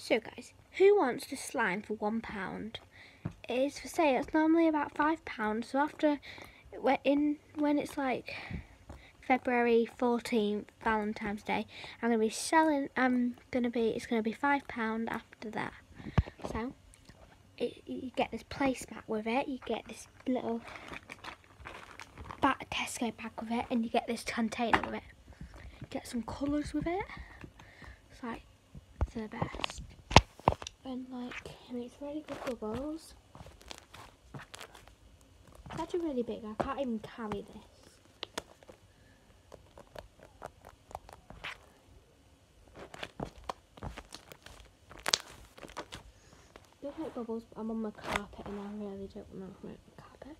So guys, who wants this slime for £1? It is for sale. It's normally about £5. So after when it's like February 14th, Valentine's Day, I'm gonna be selling. It's gonna be £5 after that. So you get this placemat with it. You get this little Tesco bag with it, and you get this container with it. Get some colours with it. It's like the best. And like, it makes really good bubbles. It's actually really big. I can't even carry this. I don't like bubbles, but I'm on my carpet and I really don't want to make my carpet.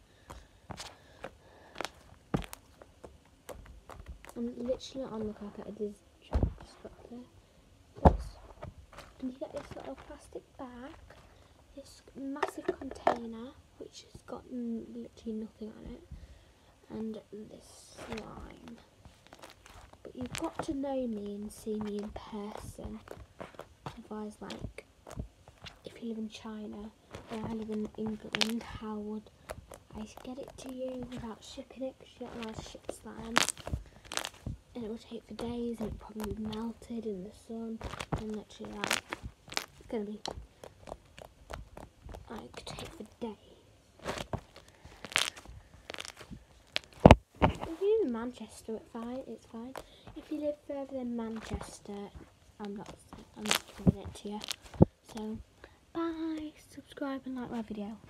I'm literally on the carpet. I just got there. And you get this little plastic bag, this massive container which has got literally nothing on it, and this slime. But you've got to know me and see me in person. Otherwise, like, if you live in China or I live in England, how would I get it to you without shipping it? Because you're not allowed to ship slime. And it will take for days, and it probably be melted in the sun, and literally like it's gonna be like take for days. If you live in Manchester, it's fine. If you live further than Manchester, I'm not giving it to you. So bye, subscribe and like my video.